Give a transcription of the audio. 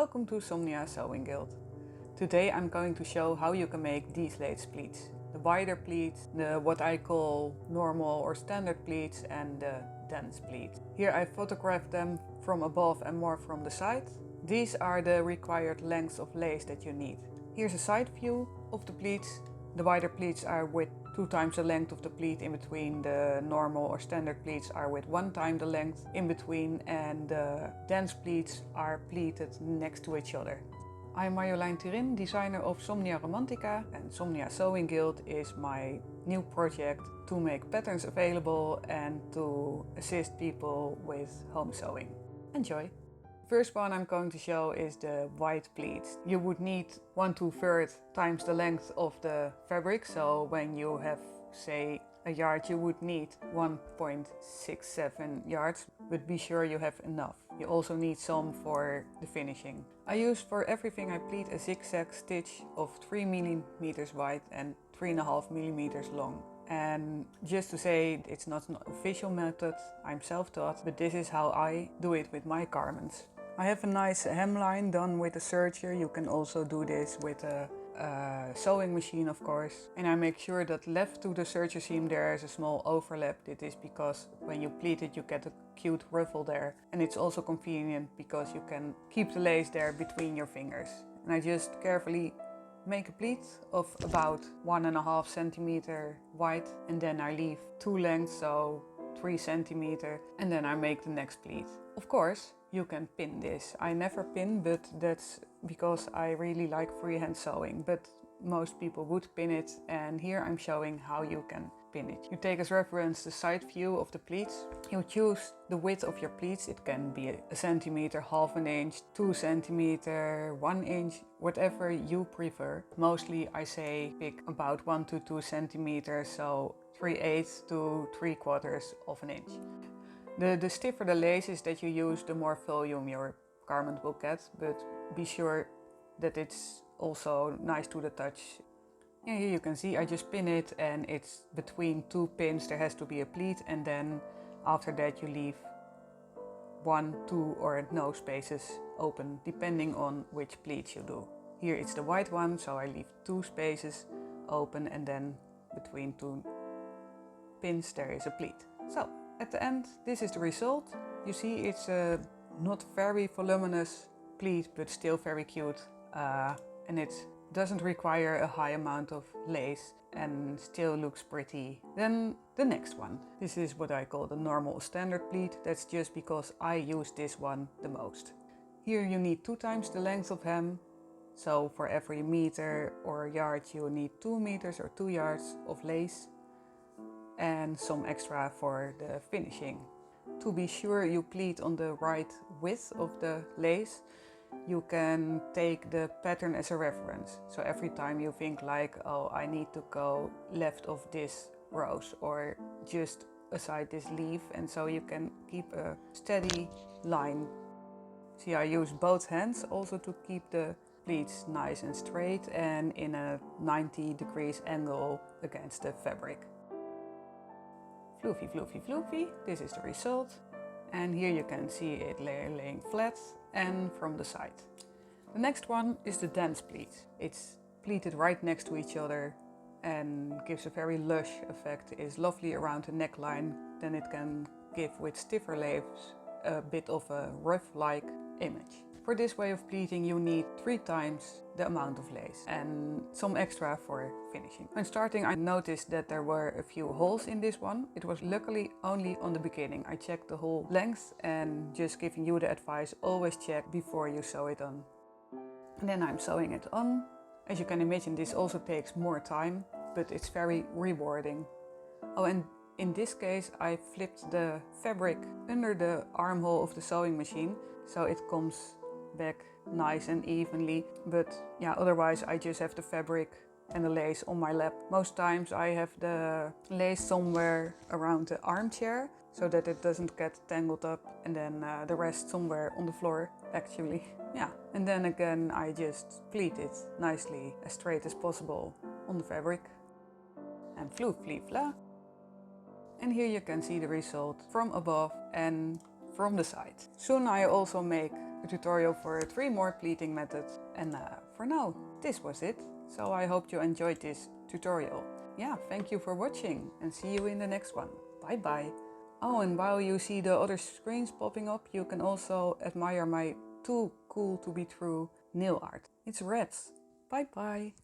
Welcome to Somnia Sewing Guild. Today I'm going to show how you can make these latest pleats. The wider pleats, the what I call normal or standard pleats, and the dense pleats. Here I photographed them from above and more from the side. These are the required lengths of lace that you need. Here's a side view of the pleats. The wider pleats are with 2 times the length of the pleat in between. The normal or standard pleats are with 1 time the length in between, and the dense pleats are pleated next to each other. I'm Marjolein Turin, designer of Somnia Romantica, and Somnia Sewing Guild is my new project to make patterns available and to assist people with home sewing. Enjoy! First one I'm going to show is the wide pleats. You would need 1/2 times the length of the fabric, so when you have, say, a yard, you would need 1.67 yards, but be sure you have enough. You also need some for the finishing. I use for everything I pleat a zigzag stitch of 3 mm wide and 3.5 mm long. And just to say, it's not an official method, I'm self-taught, but this is how I do it with my garments. I have a nice hemline done with a serger. You can also do this with a sewing machine, of course. And I make sure that left to the serger seam there is a small overlap. It is because when you pleat it you get a cute ruffle there. And it's also convenient because you can keep the lace there between your fingers. And I just carefully make a pleat of about 1.5 centimeter wide, and then I leave 2 lengths, so 3 centimeter, and then I make the next pleat. Of course, you can pin this. I never pin, but that's because I really like freehand sewing, but most people would pin it, and here I'm showing how you can pin it. You take as reference the side view of the pleats. You choose the width of your pleats. It can be a centimeter, half an inch, 2 centimeter, 1 inch, whatever you prefer. Mostly I say pick about 1 to 2 centimeters, so 3/8 to 3/4 of an inch. The stiffer the lace is that you use, the more volume your garment will get, but be sure that it's also nice to the touch. Yeah, here you can see I just pin it, and it's between 2 pins there has to be a pleat, and then after that you leave 1, 2 or no spaces open depending on which pleats you do. Here it's the white one, so I leave 2 spaces open, and then between 2 pins there is a pleat. So at the end, this is the result. You see it's a not very voluminous pleat, but still very cute. And it doesn't require a high amount of lace and still looks pretty. Then the next one. This is what I call the normal standard pleat. That's just because I use this one the most. Here you need 2 times the length of hem. So for every meter or yard you need 2 meters or 2 yards of lace, and some extra for the finishing. To be sure you pleat on the right width of the lace, you can take the pattern as a reference. So every time you think like, oh, I need to go left of this rose or just aside this leaf, and so you can keep a steady line. See, I use both hands also to keep the pleats nice and straight and in a 90 degrees angle against the fabric. Floofy, floofy, floofy, this is the result. And here you can see it laying flat and from the side. The next one is the dense pleat. It's pleated right next to each other and gives a very lush effect. It is lovely around the neckline. Then it can give, with stiffer lace, a bit of a ruff-like image. For this way of pleating you need 3 times the amount of lace and some extra for finishing. When starting I noticed that there were a few holes in this one. It was luckily only on the beginning. I checked the whole length, and just giving you the advice, always check before you sew it on. And then I'm sewing it on. As you can imagine, this also takes more time, but it's very rewarding. Oh, and in this case I flipped the fabric under the armhole of the sewing machine, so it comes back nice and evenly, but yeah, otherwise I just have the fabric and the lace on my lap. Most times I have the lace somewhere around the armchair so that it doesn't get tangled up, and then the rest somewhere on the floor actually. Yeah, and then again I just pleat it nicely as straight as possible on the fabric, and floof, flee, fla. And here you can see the result from above and from the side. Soon I also make a tutorial for 3 more pleating methods. And for now, this was it. So I hope you enjoyed this tutorial. Yeah, thank you for watching and see you in the next one. Bye bye. Oh, and while you see the other screens popping up, you can also admire my too cool to be true nail art. It's rats. Bye bye.